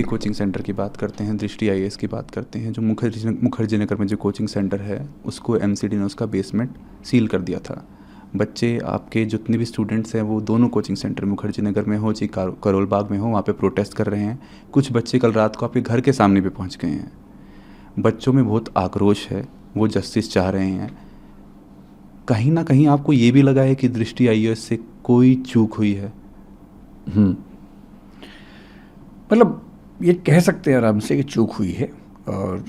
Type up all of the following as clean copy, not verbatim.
Coaching centre की बात करते हैं, दृष्टि आईएएस की बात करते हैं, जो मुखर्जी नगर में जो कोचिंग सेंटर है उसको एमसीडी ने उसका बेसमेंट सील कर दिया था। बच्चे आपके जितने भी स्टूडेंट्स हैं वो दोनों कोचिंग सेंटर मुखर्जी नगर में हो चाहे करोल बाग में हो, वहाँ पे प्रोटेस्ट कर रहे हैं। कुछ बच्चे कल रात को आपके घर के सामने भी पहुँच गए हैं। बच्चों में बहुत आक्रोश है, वो जस्टिस चाह रहे हैं। कहीं ना कहीं आपको ये भी लगा है कि दृष्टि आईएएस से कोई चूक हुई है? मतलब ये कह सकते हैं आराम से कि चूक हुई है, और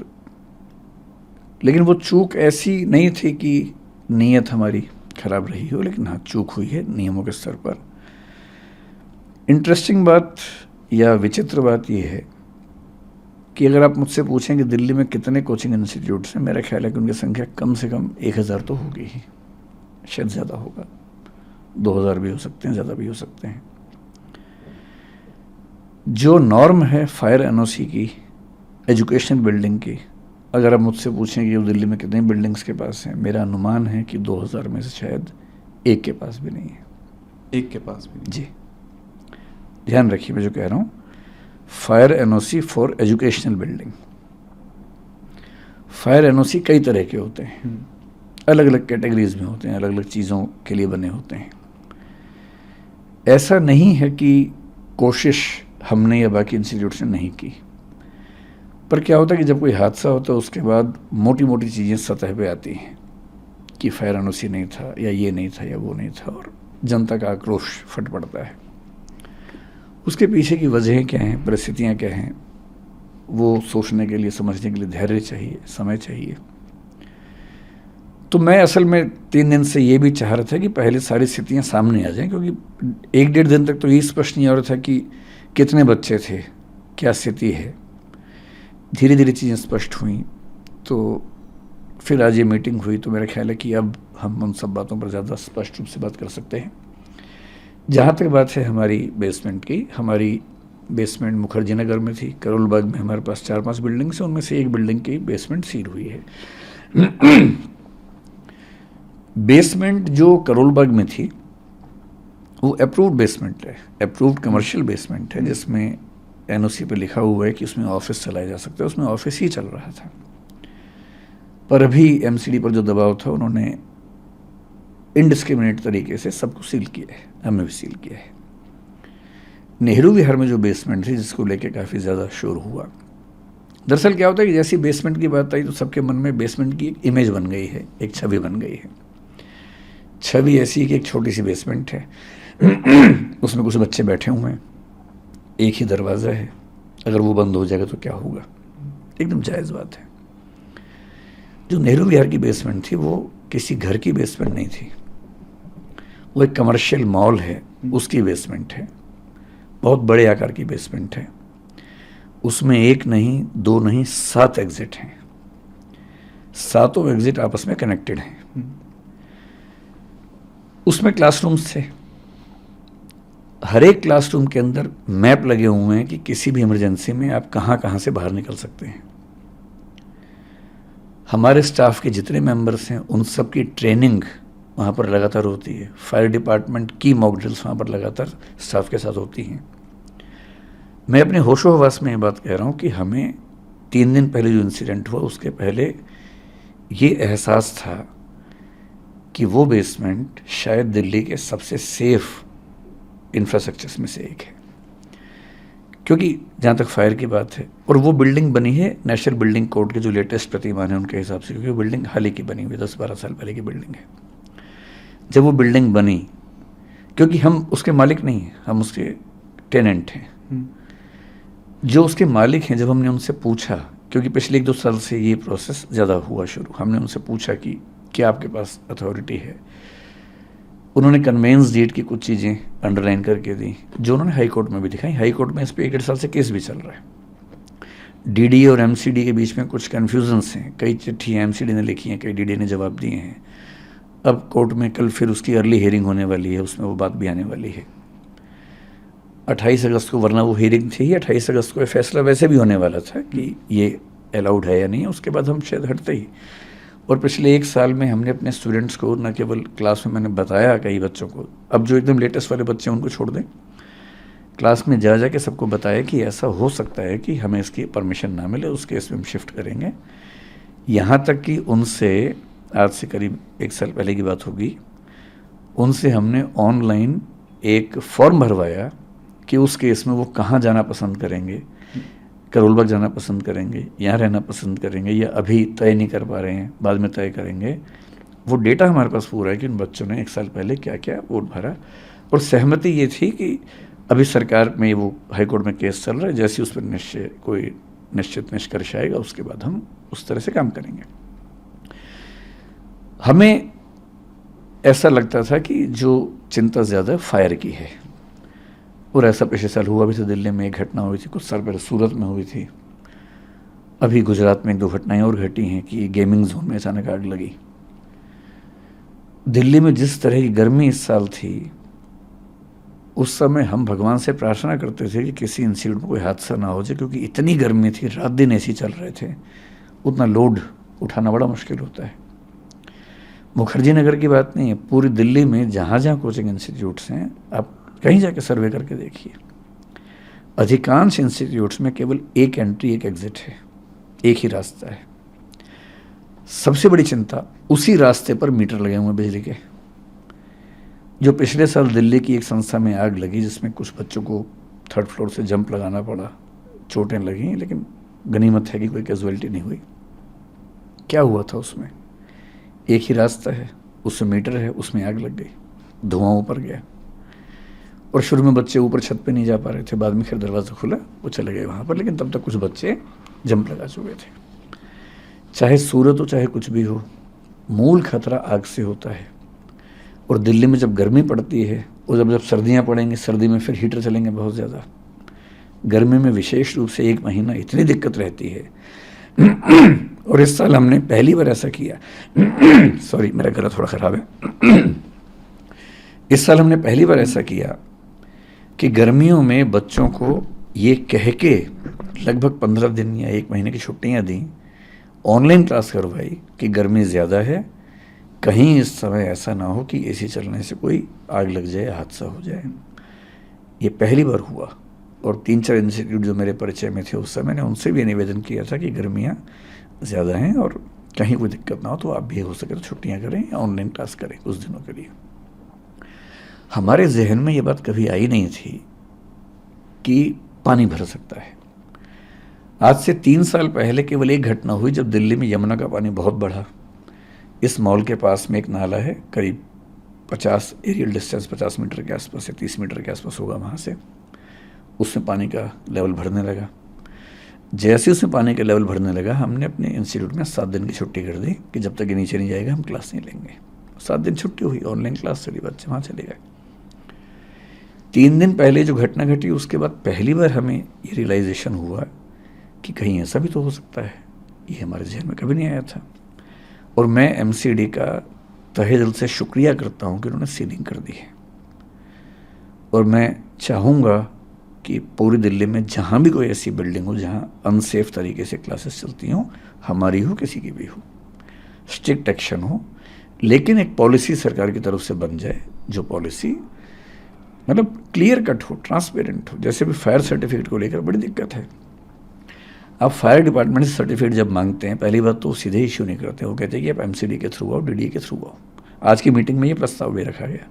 लेकिन वो चूक ऐसी नहीं थी कि नीयत हमारी खराब रही हो, लेकिन हाँ चूक हुई है नियमों के स्तर पर। इंटरेस्टिंग बात या विचित्र बात ये है कि अगर आप मुझसे पूछें कि दिल्ली में कितने कोचिंग इंस्टीट्यूट्स हैं, मेरा ख्याल है कि उनकी संख्या कम से कम 1000 तो होगी ही, शायद ज़्यादा होगा, 2000 भी हो सकते हैं, ज़्यादा भी हो सकते हैं। जो नॉर्म है फायर एनओसी की, एजुकेशनल बिल्डिंग की, अगर आप मुझसे पूछें कि वो दिल्ली में कितनी बिल्डिंग्स के पास हैं, मेरा अनुमान है कि 2000 में से शायद एक के पास भी नहीं है। एक के पास भी नहीं? जी, ध्यान रखिए मैं जो कह रहा हूँ, fire NOC for educational building. Fire NOC कई तरह के होते हैं, अलग अलग कैटेगरीज में होते हैं, अलग अलग चीज़ों के लिए बने होते हैं। ऐसा नहीं है कि कोशिश हमने या बाकी इंस्टीट्यूट्स ने नहीं की, पर क्या होता है कि जब कोई हादसा होता है उसके बाद मोटी मोटी चीज़ें सतह पे आती हैं कि फायर एनओसी नहीं था, या ये नहीं था, या वो नहीं था, और जनता का आक्रोश फट पड़ता है। उसके पीछे की वजहें क्या हैं, परिस्थितियाँ क्या हैं, वो सोचने के लिए, समझने के लिए धैर्य चाहिए, समय चाहिए। तो मैं असल में 3 दिन से ये भी चाह रहा था कि पहले सारी स्थितियाँ सामने आ जाएं, क्योंकि 1-1.5 दिन तक तो ये स्पष्ट नहीं हो रहा था कि कितने बच्चे थे, क्या स्थिति है। धीरे धीरे चीज़ें स्पष्ट हुई, तो फिर आज ये मीटिंग हुई, तो मेरा ख्याल है कि अब हम उन सब बातों पर ज़्यादा स्पष्ट रूप से बात कर सकते हैं। जहाँ तक बात है हमारी बेसमेंट की, हमारी बेसमेंट मुखर्जी नगर में थी, करोल बाग में हमारे पास 4-5 बिल्डिंग्स हैं, उनमें से एक बिल्डिंग की बेसमेंट सील हुई है। बेसमेंट जो करोल बाग में थी वो अप्रूव्ड बेसमेंट है, अप्रूव्ड कमर्शियल बेसमेंट है, जिसमें एनओसी पे लिखा हुआ है कि उसमें ऑफिस चलाया जा सकता है। उसमें ऑफिस ही चल रहा था, पर अभी एमसीडी पर जो दबाव था उन्होंने इनडिस्क्रिमिनेट तरीके से सबको सील किया है, हमने भी सील किया है। नेहरू विहार में जो बेसमेंट थी, जिसको लेके काफ़ी ज़्यादा शोर हुआ, दरअसल क्या होता है कि जैसी बेसमेंट की बात आई तो सबके मन में बेसमेंट की एक इमेज बन गई है, एक छवि बन गई है। छवि ऐसी कि एक छोटी सी बेसमेंट है, उसमें कुछ बच्चे बैठे हुए हैं, एक ही दरवाज़ा है, अगर वो बंद हो जाएगा तो क्या होगा। एकदम जायज़ बात है। जो नेहरू विहार की बेसमेंट थी वो किसी घर की बेसमेंट नहीं थी, वो एक कमर्शियल मॉल है, उसकी बेसमेंट है, बहुत बड़े आकार की बेसमेंट है। उसमें 1 नहीं 2 नहीं 7 एग्जिट हैं, 7 एग्जिट आपस में कनेक्टेड हैं। उसमें क्लासरूम्स थे, हर एक क्लासरूम के अंदर मैप लगे हुए हैं कि किसी भी इमरजेंसी में आप कहाँ कहाँ से बाहर निकल सकते हैं। हमारे स्टाफ के जितने मेंबर्स हैं उन सब की ट्रेनिंग वहाँ पर लगातार होती है। फायर डिपार्टमेंट की मॉक ड्रिल्स वहाँ पर लगातार स्टाफ के साथ होती हैं। मैं अपने होशो हवास में ये बात कह रहा हूँ कि हमें 3 दिन पहले जो इंसिडेंट हुआ उसके पहले ये एहसास था कि वो बेसमेंट शायद दिल्ली के सबसे सेफ इंफ्रास्ट्रक्चर्स में से एक है, क्योंकि जहाँ तक फायर की बात है, और वो बिल्डिंग बनी है नेशनल बिल्डिंग कोड के जो लेटेस्ट प्रतिमान है उनके हिसाब से, क्योंकि वो बिल्डिंग हाल ही की बनी हुई, 10-12 साल पहले की बिल्डिंग है। जब वो बिल्डिंग बनी, क्योंकि हम उसके मालिक नहीं हैं, हम उसके टेनेंट हैं, जो उसके मालिक हैं, जब हमने उनसे पूछा, क्योंकि पिछले 1-2 साल से ये प्रोसेस ज़्यादा हुआ शुरू, हमने उनसे पूछा कि क्या आपके पास अथॉरिटी है। उन्होंने कन्वेंस डीड की कुछ चीज़ें अंडरलाइन करके दी, जो उन्होंने हाई कोर्ट में भी दिखाई। हाई कोर्ट में इस पर 1-1.5 साल से केस भी चल रहा है। डीडी और एमसीडी के बीच में कुछ कन्फ्यूजन्स हैं, कई चिट्ठियाँ एमसीडी ने लिखी हैं, कई डीडी ने जवाब दिए हैं। अब कोर्ट में कल फिर उसकी अर्ली हियरिंग होने वाली है, उसमें वो बात भी आने वाली है 28 अगस्त को, वरना वो हियरिंग थी 28 अगस्त को, फैसला वैसे भी होने वाला था कि ये अलाउड है या नहीं, उसके बाद हम शायद हटते ही। और पिछले 1 साल में हमने अपने स्टूडेंट्स को न केवल क्लास में मैंने बताया कई बच्चों को, अब जो एकदम लेटेस्ट वाले बच्चे हैं उनको छोड़ दें, क्लास में जा के सबको बताया कि ऐसा हो सकता है कि हमें इसकी परमिशन ना मिले, उस केस में हम शिफ्ट करेंगे। यहाँ तक कि उनसे, आज से करीब 1 साल पहले की बात होगी, उनसे हमने ऑनलाइन एक फॉर्म भरवाया कि उस केस में वो कहाँ जाना पसंद करेंगे, करोलबाग जाना पसंद करेंगे, यहाँ रहना पसंद करेंगे, या अभी तय नहीं कर पा रहे हैं, बाद में तय करेंगे। वो डेटा हमारे पास पूरा है कि उन बच्चों ने 1 साल पहले क्या क्या वोट भरा, और सहमति ये थी कि अभी सरकार में वो हाई कोर्ट में केस चल रहा है, जैसे उस पर कोई निश्चित निष्कर्ष आएगा उसके बाद हम उस तरह से काम करेंगे। हमें ऐसा लगता था कि जो चिंता ज़्यादा फायर की है, और ऐसा पिछले साल हुआ भी था। दिल्ली में एक घटना हुई थी, कुछ साल पहले सूरत में हुई थी, अभी गुजरात में 1-2 घटनाएं और घटी हैं कि गेमिंग जोन में अचानक आग लगी। दिल्ली में जिस तरह की गर्मी इस साल थी, उस समय हम भगवान से प्रार्थना करते थे कि किसी इंस्टीट्यूट में कोई हादसा ना हो जाए, क्योंकि इतनी गर्मी थी, रात दिन एसी चल रहे थे, उतना लोड उठाना बड़ा मुश्किल होता है। मुखर्जी नगर की बात नहीं है, पूरी दिल्ली में जहाँ जहाँ कोचिंग इंस्टीट्यूट्स हैं, आप कहीं जाके सर्वे करके देखिए, अधिकांश इंस्टीट्यूट्स में केवल एक एंट्री एक एग्जिट है, एक ही रास्ता है। सबसे बड़ी चिंता, उसी रास्ते पर मीटर लगे हुए हैं बिजली के। जो पिछले साल दिल्ली की एक संस्था में आग लगी जिसमें कुछ बच्चों को 3rd फ्लोर से जंप लगाना पड़ा, चोटें लगी, लेकिन गनीमत है कि कोई कैजुअलिटी नहीं हुई। क्या हुआ था उसमें? एक ही रास्ता है, उसमें मीटर है, उसमें आग लग गई, धुआं ऊपर गया, और शुरू में बच्चे ऊपर छत पे नहीं जा पा रहे थे, बाद में खैर दरवाज़ा खुला, वो चले गए वहाँ पर, लेकिन तब तक कुछ बच्चे जंप लगा चुके थे। चाहे सूरत हो चाहे कुछ भी हो, मूल खतरा आग से होता है। और दिल्ली में जब गर्मी पड़ती है, और जब सर्दियाँ पड़ेंगी, सर्दी में फिर हीटर चलेंगे बहुत ज़्यादा, गर्मी में विशेष रूप से 1 महीना इतनी दिक्कत रहती है। और इस साल हमने पहली बार ऐसा किया सॉरी, मेरा गला थोड़ा ख़राब है। इस साल हमने पहली बार ऐसा किया कि गर्मियों में बच्चों को ये कह के लगभग 15 दिन या 1 महीने की छुट्टियां दी, ऑनलाइन क्लास करवाई कि गर्मी ज़्यादा है, कहीं इस समय ऐसा ना हो कि एसी चलने से कोई आग लग जाए, हादसा हो जाए। ये पहली बार हुआ। और 3-4 इंस्टीट्यूट जो मेरे परिचय में थे उस समय, मैंने उनसे भी निवेदन किया था कि गर्मियाँ ज़्यादा हैं और कहीं कोई दिक्कत ना हो तो आप भी हो सके तो छुट्टियाँ करें या ऑनलाइन क्लास करें कुछ दिनों के लिए। हमारे जहन में ये बात कभी आई नहीं थी कि पानी भर सकता है। आज से 3 साल पहले केवल एक घटना हुई जब दिल्ली में यमुना का पानी बहुत बढ़ा। इस मॉल के पास में एक नाला है, करीब 50 एरियल डिस्टेंस 50 मीटर के आसपास या 30 मीटर के आसपास होगा वहाँ से, उसमें पानी का लेवल बढ़ने लगा। जैसे उसमें पानी का लेवल बढ़ने लगा, हमने अपने इंस्टीट्यूट में 7 दिन की छुट्टी कर दी कि जब तक ये नीचे नहीं जाएगा हम क्लास नहीं लेंगे। 7 दिन छुट्टी हुई, ऑनलाइन क्लास चली, बच्चे वहाँ चले गए। 3 दिन पहले जो घटना घटी, उसके बाद पहली बार हमें ये रियलाइजेशन हुआ कि कहीं ऐसा भी तो हो सकता है। ये हमारे जहन में कभी नहीं आया था। और मैं एमसीडी का तहे दिल से शुक्रिया करता हूँ कि उन्होंने सीलिंग कर दी है। और मैं चाहूँगा कि पूरी दिल्ली में जहाँ भी कोई ऐसी बिल्डिंग हो जहाँ अनसेफ तरीके से क्लासेस चलती हों, हमारी हो किसी की भी हो, स्ट्रिक्ट एक्शन हो, लेकिन एक पॉलिसी सरकार की तरफ से बन जाए, जो पॉलिसी मतलब क्लियर कट हो, ट्रांसपेरेंट हो। जैसे भी फायर सर्टिफिकेट को लेकर बड़ी दिक्कत है। आप फायर डिपार्टमेंट से सर्टिफिकेट जब मांगते हैं, पहली बात तो सीधे इश्यू नहीं करते, वो कहते हैं कि आप एमसीडी के थ्रू आओ, डीडीए के थ्रू आओ। आज की मीटिंग में ये प्रस्ताव भी रखा गया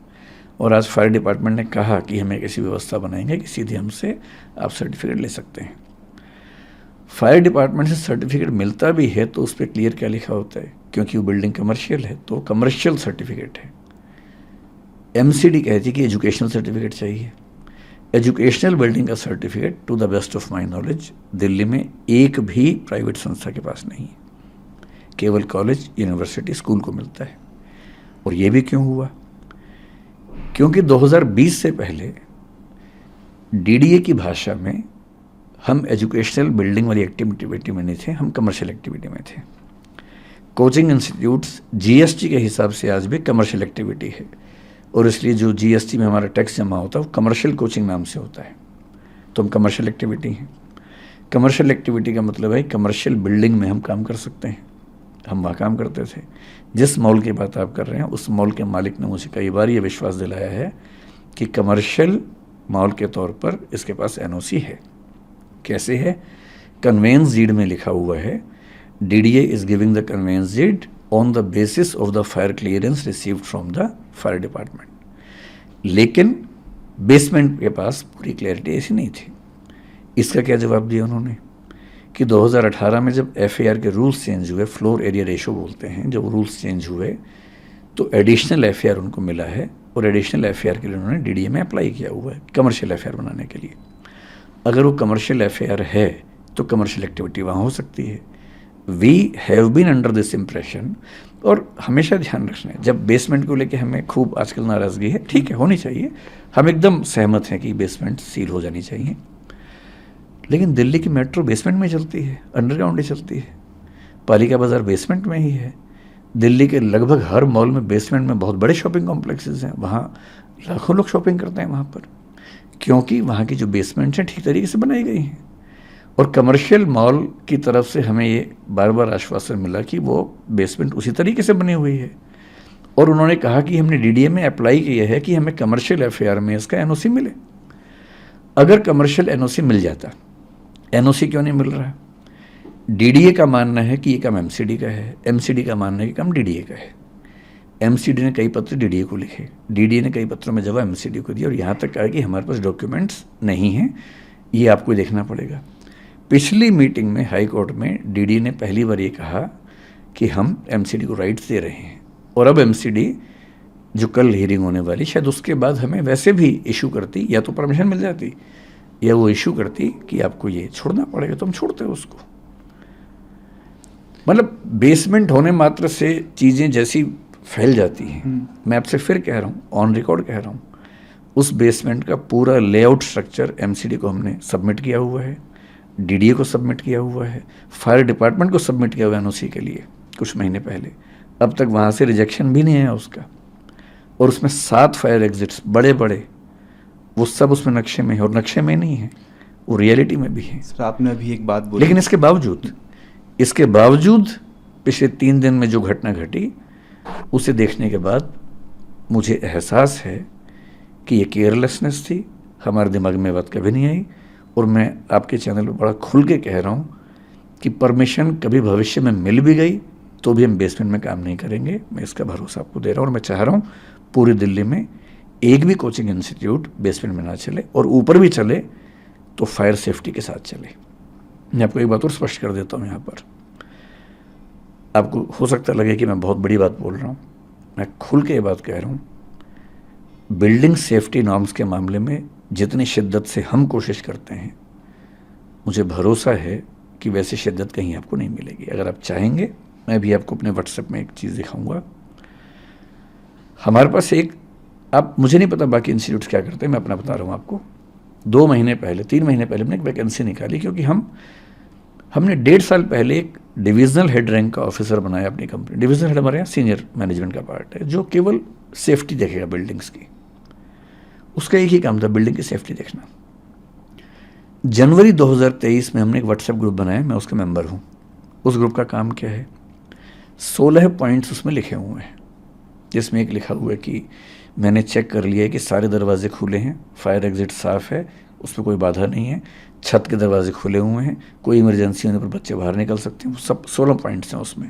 और आज फायर डिपार्टमेंट ने कहा कि हमें ऐसी व्यवस्था बनाएंगे कि सीधे हमसे आप सर्टिफिकेट ले सकते हैं। फायर डिपार्टमेंट से सर्टिफिकेट मिलता भी है तो उस पर क्लियर क्या लिखा होता है, क्योंकि वो बिल्डिंग कमर्शियल है तो कमर्शियल सर्टिफिकेट है। एमसीडी कहती है कि एजुकेशनल सर्टिफिकेट चाहिए। एजुकेशनल बिल्डिंग का certificate to the best of my knowledge Delhi में एक भी प्राइवेट संस्था के पास नहीं है, केवल कॉलेज, यूनिवर्सिटी, स्कूल को मिलता है। और ये भी क्यों हुआ? क्योंकि 2020 से पहले डीडीए की भाषा में हम एजुकेशनल बिल्डिंग वाली एक्टिविटी में नहीं थे, हम कमर्शियल एक्टिविटी में थे। कोचिंग इंस्टीट्यूट्स जीएसटी के हिसाब से आज भी कमर्शियल एक्टिविटी है और इसलिए जो जीएसटी में हमारा टैक्स जमा होता है वो कमर्शियल कोचिंग नाम से होता है, तो हम कमर्शियल एक्टिविटी हैं। कमर्शियल एक्टिविटी का मतलब है कमर्शियल बिल्डिंग में हम काम कर सकते हैं। हम वहाँ काम करते थे। जिस मॉल की बात आप कर रहे हैं उस मॉल के मालिक ने मुझे कई बार ये विश्वास दिलाया है कि कमर्शियल मॉल के तौर पर इसके पास एनओसी है। कैसे है? कन्वेंस डीड में लिखा हुआ है, DDA is giving the conveyance deed on the basis of the fire clearance received from the fire department. लेकिन बेसमेंट के पास पूरी क्लैरिटी ऐसी नहीं थी। इसका क्या जवाब दिया उन्होंने कि 2018 में जब एफएआर के रूल्स चेंज हुए, फ्लोर एरिया रेशो बोलते हैं, जब रूल्स चेंज हुए तो एडिशनल एफएआर उनको मिला है और एडिशनल एफएआर के लिए उन्होंने डीडीए में अप्लाई किया हुआ है कमर्शियल एफएआर बनाने के लिए। अगर वो कमर्शियल एफएआर है तो कमर्शियल एक्टिविटी वहाँ हो सकती है। We have been under this impression, और हमेशा ध्यान रखना है जब बेसमेंट को लेके हमें खूब आजकल नाराज़गी है, ठीक है होनी चाहिए, हम एकदम सहमत हैं कि बेसमेंट सील हो जानी चाहिए, लेकिन दिल्ली की मेट्रो बेसमेंट में चलती है, अंडरग्राउंड ही चलती है, पालिका बाज़ार बेसमेंट में ही है, दिल्ली के लगभग हर मॉल में बेसमेंट में बहुत बड़े शॉपिंग कॉम्प्लेक्सेस हैं, वहाँ लाखों लोग शॉपिंग करते हैं वहाँ पर, क्योंकि वहाँ की जो बेसमेंट्स हैं ठीक तरीके से बनाई गई हैं। और कमर्शियल मॉल की तरफ से हमें ये बार बार आश्वासन मिला कि वो बेसमेंट उसी तरीके से बनी हुई है, और उन्होंने कहा कि हमने डीडीए में अप्लाई किया है कि हमें कमर्शियल एफएआर में इसका एनओसी मिले। अगर कमर्शियल एनओसी मिल जाता, एनओसी क्यों नहीं मिल रहा? डीडीए का मानना है कि ये काम एमसीडी का है, एमसीडी का मानना है कि काम डीडीए का है। एमसीडी ने कई पत्र डीडीए को लिखे, डीडीए ने कई पत्रों में जवाब एमसीडी को दिया, और यहाँ तक कहा कि हमारे पास डॉक्यूमेंट्स नहीं हैं, ये आपको देखना पड़ेगा। पिछली मीटिंग में हाई कोर्ट में डीडीए ने पहली बार ये कहा कि हम एमसीडी को राइट्स दे रहे हैं, और अब एमसीडी जो कल हियरिंग होने वाली, शायद उसके बाद हमें वैसे भी इशू करती, या तो परमिशन मिल जाती या वो इशू करती कि आपको ये छोड़ना पड़ेगा, तो हम छोड़ते उसको। मतलब बेसमेंट होने मात्र से चीज़ें जैसी फैल जाती हैं। मैं आपसे फिर कह रहा हूँ, ऑन रिकॉर्ड कह रहा हूँ, उस बेसमेंट का पूरा लेआउट स्ट्रक्चर एमसीडी को हमने सबमिट किया हुआ है, डीडीए को सबमिट किया हुआ है, फायर डिपार्टमेंट को सबमिट किया हुआ है एनओसी के लिए कुछ महीने पहले। अब तक वहाँ से रिजेक्शन भी नहीं है उसका, और उसमें 7 फायर एग्जिट्स बड़े बड़े, वो सब उसमें नक्शे में है, और नक्शे में नहीं है, वो रियलिटी में भी है। सर आपने अभी एक बात बोली, लेकिन इसके बावजूद पिछले 3 दिन में जो घटना घटी, उसे देखने के बाद मुझे एहसास है कि ये केयरलेसनेस थी, हमारे दिमाग में बात कभी नहीं आई। और मैं आपके चैनल पर बड़ा खुल के कह रहा हूँ कि परमिशन कभी भविष्य में मिल भी गई तो भी हम बेसमेंट में काम नहीं करेंगे, मैं इसका भरोसा आपको दे रहा हूँ। और मैं चाह रहा हूँ पूरी दिल्ली में एक भी कोचिंग इंस्टीट्यूट बेसमेंट में ना चले, और ऊपर भी चले तो फायर सेफ्टी के साथ चले। मैं आपको एक बात और स्पष्ट कर देता हूँ यहाँ पर, आपको हो सकता लगे कि मैं बहुत बड़ी बात बोल रहा हूँ, मैं खुल के ये बात कह रहा हूँ, बिल्डिंग सेफ्टी नॉर्म्स के मामले में जितनी शिद्दत से हम कोशिश करते हैं, मुझे भरोसा है कि वैसी शिद्दत कहीं आपको नहीं मिलेगी। अगर आप चाहेंगे, मैं भी आपको अपने व्हाट्सएप में एक चीज़ दिखाऊंगा। हमारे पास एक, आप, मुझे नहीं पता बाकी इंस्टीट्यूट्स क्या करते हैं, मैं अपना बता रहा हूँ आपको। 2 महीने पहले, 3 महीने पहले हमने एक वैकेंसी निकाली, क्योंकि हमने 1.5 साल पहले एक डिविजनल हेड रैंक का ऑफिसर बनाया अपनी कंपनी। डिविजनल हेड हमारे यहाँ सीनियर मैनेजमेंट का पार्ट है, जो केवल सेफ्टी देखेगा बिल्डिंग्स की। उसका एक ही काम था, बिल्डिंग की सेफ्टी देखना। जनवरी 2023 में हमने एक व्हाट्सएप ग्रुप बनाया, मैं उसका मेंबर हूँ। उस ग्रुप का काम क्या है? 16 पॉइंट्स उसमें लिखे हुए हैं, जिसमें एक लिखा हुआ है कि मैंने चेक कर लिया है कि सारे दरवाजे खुले हैं, फायर एग्जिट साफ़ है, उसमें कोई बाधा नहीं है, छत के दरवाजे खुले हुए हैं, कोई इमरजेंसी होने पर बच्चे बाहर निकल सकते हैं। वो सब 16 पॉइंट्स हैं उसमें।